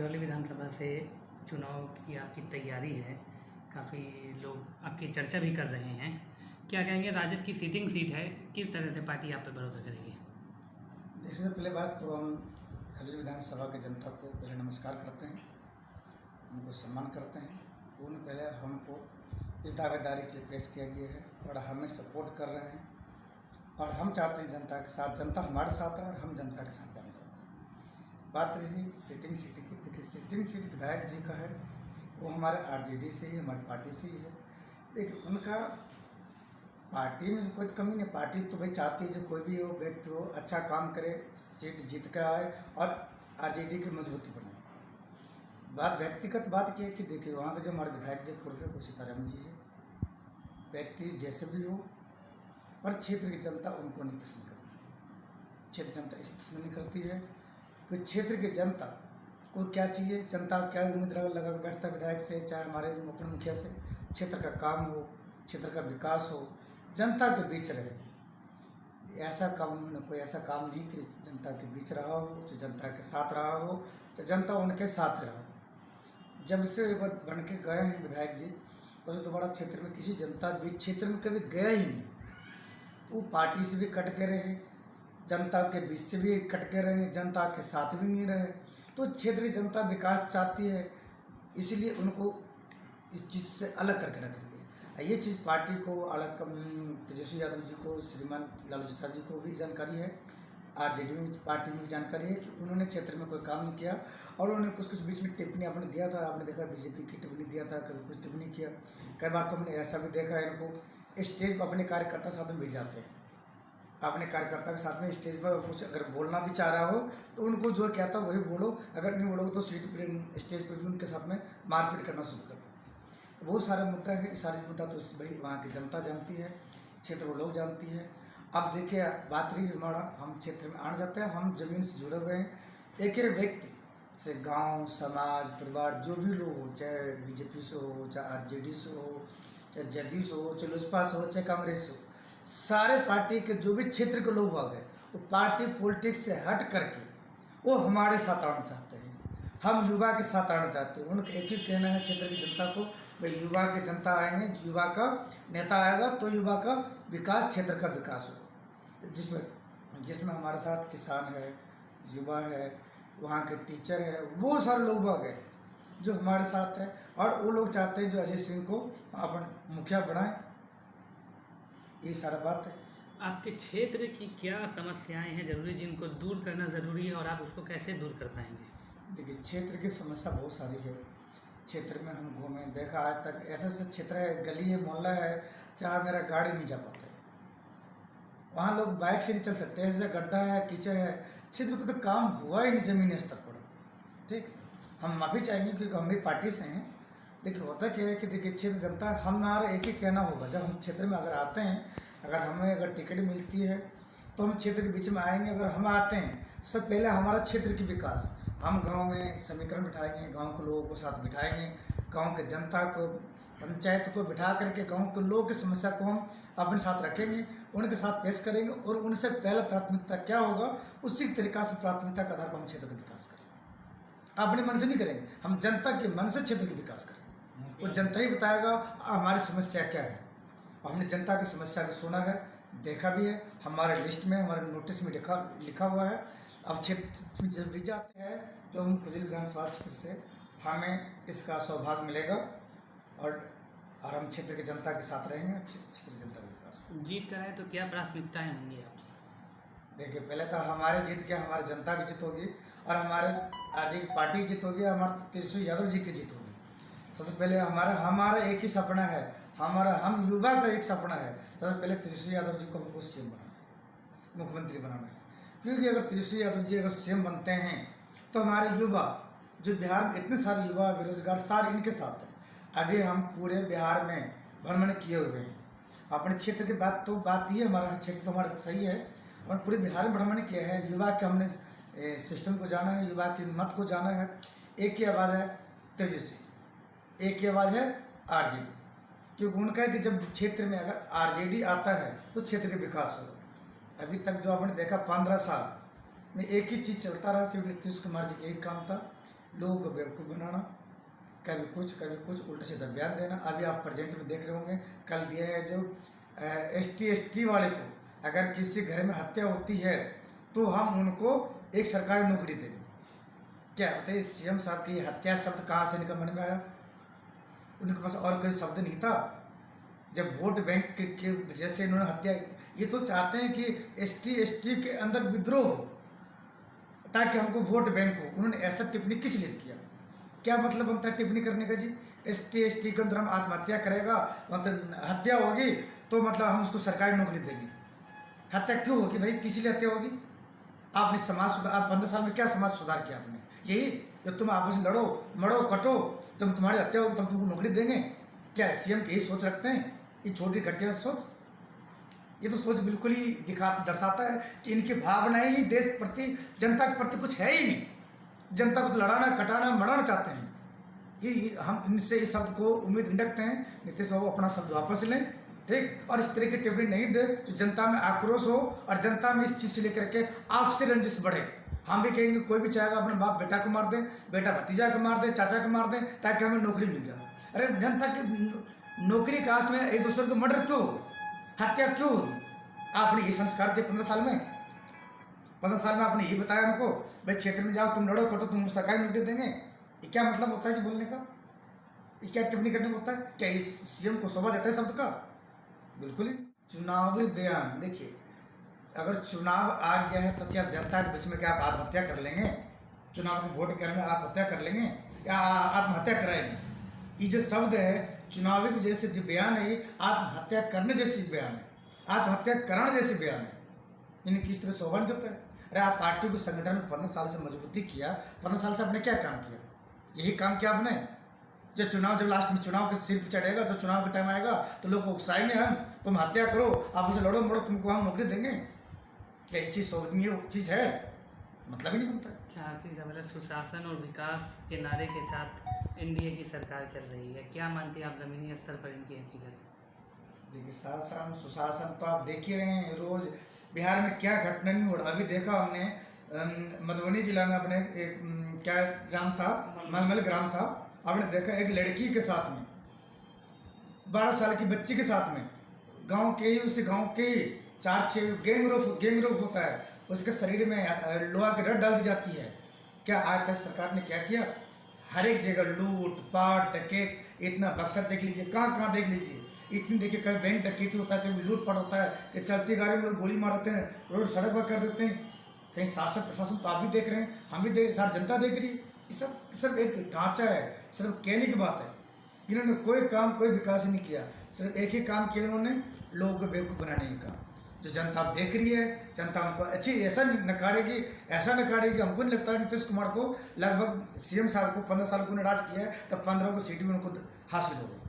करौली विधानसभा से चुनाव की आपकी तैयारी है, काफ़ी लोग आपकी चर्चा भी कर रहे हैं। क्या कहेंगे, राजद की सीटिंग सीट है, किस तरह से पार्टी आप पे भरोसा करेगी? इससे पहले बात तो हम खजूर विधानसभा की जनता को पहले नमस्कार करते हैं, उनको सम्मान करते हैं। उन्होंने पहले हमको इस दावेदारी के लिए पेश किया गया है और हमें सपोर्ट कर रहे हैं और हम चाहते हैं जनता के साथ, जनता हमारे साथ है और हम जनता के साथ जाना चाहते हैं। बात रही सिटिंग सीट की, देखिए सिटिंग सीट विधायक जी का है, वो हमारे आरजेडी से ही, हमारी पार्टी से ही है। देखिए उनका पार्टी में जो कोई कमी नहीं, पार्टी तो भाई चाहती है जो कोई भी हो व्यक्ति हो अच्छा काम करे, सीट जीत कर आए और आरजेडी की मजबूती बनाए। बात व्यक्तिगत बात की है कि देखिए वहाँ के जो हमारे विधायक जी पूर्व है वो सीताराम जी है। व्यक्ति जैसे भी हो पर क्षेत्र की जनता उनको नहीं पसंद करती। क्षेत्र जनता इसे पसंद नहीं करती है कि क्षेत्र की जनता को क्या चाहिए, जनता क्या उम्मीद लगा बैठता है विधायक से, चाहे हमारे अपने मुखिया से, क्षेत्र का काम हो, क्षेत्र का विकास हो, जनता के बीच रहे। ऐसा काम उन्होंने कोई ऐसा काम नहीं कि जनता के बीच रहा हो, तो जनता के साथ रहा हो, तो जनता उनके साथ रहा हो। जब से एक बार बन के गए हैं विधायक जी, तो दोबारा क्षेत्र में किसी जनता बीच क्षेत्र में कभी गया ही नहीं। तो वो पार्टी से भी कट के रहे, जनता के बीच से भी कट के रहे, जनता के साथ भी नहीं रहे। तो क्षेत्र की जनता विकास चाहती है, इसलिए उनको इस चीज़ से अलग करके रख दी है। ये चीज़ पार्टी को अलग, तेजस्वी यादव जी को, श्रीमान लालू चचा जी को भी जानकारी है, आरजेडी में पार्टी में भी जानकारी है कि उन्होंने क्षेत्र में कोई काम नहीं किया और उन्होंने कुछ कुछ बीच में टिप्पणी आपने दिया था, आपने देखा बीजेपी की टिप्पणी दिया था, कभी कुछ टिप्पणी किया। कई बार तो हमने ऐसा भी देखा है इनको स्टेज पर अपने कार्यकर्ता साथ में मिल जाते हैं, अपने कार्यकर्ता के साथ में स्टेज पर कुछ अगर बोलना भी चाह रहा हो तो उनको जो कहता है वही बोलो, अगर नहीं बोलोगे तो सीट पर स्टेज पर भी उनके साथ में मारपीट करना शुरू करते हैं। तो बहुत सारा मुद्दा है, सारी मुद्दा तो भाई वहाँ की जनता जानती है, क्षेत्र वो लोग जानती है। अब देखिए बात रही हमारा, हम क्षेत्र में आने जाते हैं, हम ज़मीन से जुड़े हुए हैं, एक एक व्यक्ति से गांव, समाज, परिवार जो भी लोग हो, चाहे बीजेपी से हो, चाहे आरजेडी से हो, चाहे जदयू से हो, चाहे लोजपा से हो, चाहे कांग्रेस से हो, सारे पार्टी के जो भी क्षेत्र के लोग आ गए वो पार्टी पॉलिटिक्स से हट करके वो हमारे साथ आना चाहते हैं, हम युवा के साथ आना चाहते हैं। उनका एक ही कहना है क्षेत्र की जनता को, भाई युवा के जनता आएंगे, युवा का नेता आएगा तो युवा का विकास, क्षेत्र का विकास होगा। जिसमें हमारे साथ किसान है, युवा है, वहाँ के टीचर है, बहुत सारे लोग आ गए जो हमारे साथ है और वो लोग चाहते हैं जो अजय सिंह को अपन मुखिया बनाएं। ये सारा बात है। आपके क्षेत्र की क्या समस्याएं हैं जरूरी, जिनको दूर करना ज़रूरी है, और आप उसको कैसे दूर कर पाएंगे? देखिए क्षेत्र की समस्या बहुत सारी है। क्षेत्र में हम घूमे, देखा आज तक ऐसा ऐसा क्षेत्र है, गली है, मोहल्ला है, जहाँ मेरा गाड़ी नहीं जा पाता है, वहाँ लोग बाइक से नहीं चल सकते, ऐसे गड्ढा है, कीचड़ है। क्षेत्र को तो काम हुआ ही नहीं जमीनी स्तर पर। ठीक, हम माफ़ी चाहेंगे क्योंकि हम भी पार्टी से हैं। देखिए होता क्या है कि देखिए क्षेत्र जनता, हमारा एक ही कहना होगा, जब हम क्षेत्र में अगर आते हैं, अगर हमें अगर टिकट मिलती है तो हम क्षेत्र के बीच में आएंगे। अगर हम आते हैं सबसे पहले हमारा क्षेत्र की विकास, हम गांव में समीकरण बिठाएंगे, गांव के लोगों को साथ बिठाएंगे, गांव के जनता को, पंचायत को बिठा करके गांव के लोगों की समस्या को हम अपने साथ रखेंगे, उनके साथ पेश करेंगे और उनसे पहला प्राथमिकता क्या होगा उसी तरीक़ा से प्राथमिकता के आधार पर हम क्षेत्र का विकास करेंगे। अपने मन से नहीं करेंगे, हम जनता के मन से क्षेत्र का विकास करेंगे। वो जनता ही बताएगा हमारी समस्या क्या है। और हमने जनता की समस्या को सुना है, देखा भी है, हमारे लिस्ट में, हमारे नोटिस में लिखा हुआ है। अब क्षेत्र में जब भी जाते हैं जो हम खजूर विधानसभा क्षेत्र से, हमें इसका सौभाग्य मिलेगा और हम क्षेत्र की जनता के साथ रहेंगे, क्षेत्र की जनता का विकास। जीत कर आए तो क्या प्राथमिकताएं होंगी आपकी? देखिए पहले तो हमारे जीत के, हमारी जनता की जीत होगी और हमारे आरजेडी पार्टी की जीत होगी, हमारे तेजस्वी यादव जी की जीत होगी। सबसे पहले हमारा एक ही सपना है, हम युवा का एक सपना है, सबसे पहले तेजस्वी यादव जी को हमको सीएम बनाना है, मुख्यमंत्री बनाना है। क्योंकि अगर तेजस्वी यादव जी अगर सीएम बनते हैं तो हमारे युवा, जो बिहार में इतने सारे युवा बेरोजगार सारे इनके साथ हैं। अभी हम पूरे बिहार में भ्रमण किए हुए हैं, अपने क्षेत्र की बात ये, हमारा क्षेत्र तो हमारा सही है और पूरे बिहार में भ्रमण किया है। युवा के हमने सिस्टम को जाना है, युवा की मत को जाना है। एक ही आवाज़ है तेजस्वी, एक ही आवाज़ है आरजेडी, क्योंकि उनका है कि जब क्षेत्र में अगर आरजेडी आता है तो क्षेत्र का विकास होगा। अभी तक जो आपने देखा 15 साल में एक ही चीज़ चलता रहा, सिर्फ नीतीश कुमार जी का एक काम था लोगों को बेवकूफ़ बनाना, कभी कुछ उल्टा सीधा बयान देना। अभी आप प्रेजेंट में देख रहे होंगे, कल दिया है जो ST वाले को अगर किसी घर में हत्या होती है तो हम उनको एक सरकारी नौकरी देंगे। क्या बताइए, CM साहब की हत्या शब्द कहाँ से निकल मन में आया? उनके पास और कोई शब्द नहीं था। जब वोट बैंक के वजह से इन्होंने हत्या, ये तो चाहते हैं कि ST के अंदर विद्रोह हो ताकि हमको वोट बैंक हो। उन्होंने ऐसा टिप्पणी किस लिए किया? क्या मतलब बनता है टिप्पणी करने का जी? ST के अंदर हम आत्महत्या करेगा, मतलब हत्या होगी तो मतलब हम उसको सरकारी नौकरी देंगे। हत्या क्यों होगी भाई? किस लिए हत्या होगी? आपने समाज सुधार, आप 15 साल में क्या समाज सुधार किया आपने? यही जो तुम आपस में लड़ो मड़ो कटो, जब तुम्हारी हत्या होगी तब तुमको नौकरी देंगे? क्या CM यही सोच रखते हैं? ये छोटी घटिया सोच, ये तो सोच बिल्कुल ही दर्शाता है कि इनकी भावनाएं ही देश प्रति, जनता के प्रति कुछ है ही नहीं। जनता को तो लड़ाना कटाना मराना चाहते हैं। ये हम इनसे इस शब्द को उम्मीद नहीं रखते हैं। नीतीश बाबू अपना शब्द वापस लें, ठीक, और इस तरह की टिप्पणी नहीं दे जो जनता में आक्रोश हो और जनता में इस चीज़ से लेकर के आपसी रंजिश बढ़े। हम भी कहेंगे, कोई भी चाहेगा अपने बाप बेटा को मार दे, बेटा भतीजा को मार दे, चाचा को मार दे, ताकि हमें नौकरी मिल जाए। अरे जनता की नौकरी की आस में एक दूसरे को मर्डर क्यों होगी, हत्या क्यों होगी? आपने ये संस्कार दिए 15 साल में? 15 साल में आपने ये बताया उनको भाई क्षेत्र में जाओ, तुम लड़ो कटो, तुम सरकारी नौकरी देंगे? ये क्या मतलब होता है जी बोलने का? ये क्या टिप्पणी करने का होता है? क्या इस CM को शोभा देता है शब्द का? बिल्कुल ही। चुनावी बयान देखिए, अगर चुनाव आ गया है तो क्या जनता के बीच में क्या आप आत्महत्या कर लेंगे? चुनाव के वोट करने में आत्महत्या कर लेंगे या आत्महत्या कराएंगे? ये जो शब्द है चुनावी की जैसे जो बयान है, ये आत्महत्या करने जैसी बयान है, आत्महत्या कराने जैसी बयान है। इन्हें किस तरह शोभा देता है? अरे आप पार्टी को संगठन में 15 साल से मजबूती किया, 15 साल से आपने क्या काम किया? यही काम किया आपने? जो चुनाव, जब लास्ट में चुनाव के सिर पर चढ़ेगा, जो चुनाव का टाइम आएगा तो लोग उकसाएंगे, हम तुम हत्या करो, आप उसे लड़ो मड़ो, तुमको हम नौकरी देंगे। क्या ये चीज़ शोभनीय चीज़ है? मतलब ही नहीं बनता। अच्छा, आखिरी का मतलब सुशासन और विकास के नारे के साथ NDA की सरकार चल रही है, क्या मानती हैं आप ज़मीनी स्तर पर इनकी हकीकत? देखिए, शासन सुशासन तो आप देख ही रहे हैं, रोज बिहार में क्या घटना नहीं हो रहा। अभी देखा हमने मधुबनी जिला में अपने एक क्या ग्राम था, मलमल ग्राम था, आपने देखा एक लड़की के साथ में, 12 साल की बच्ची के साथ में, गांव के ही, उसी गांव के ही 4-6 गैंग रेप होता है, उसके शरीर में लोहा की रड डाल दी जाती है। क्या आज तक सरकार ने क्या किया? हर एक जगह लूट पाट डकैत, इतना बक्सर देख लीजिए, कहाँ देख लीजिए, इतनी देखिए, कभी बैंक डकैती होता है, कभी लूटपाट होता है, कि चलती गाड़ी में लोग गोली मारते हैं, रोड सड़क पर कर देते हैं। कहीं शासन प्रशासन तो आप भी देख रहे हैं, हम भी देख, सारी जनता देख रही है। ये सब सिर्फ एक ढांचा है, सिर्फ कहने की बात है। इन्होंने कोई काम, कोई विकास नहीं किया, सिर्फ एक ही काम किया इन्होंने, लोगों को बेवकूफ़ बनाने का। जो जनता आप देख रही है, जनता हमको अच्छी ऐसा नकारेगी, ऐसा नकारेगी। हमको नहीं लगता है नीतीश कुमार को लगभग CM साहब को 15 साल को राज किया है, तब 15 को सीट भी उनको हासिल होगी।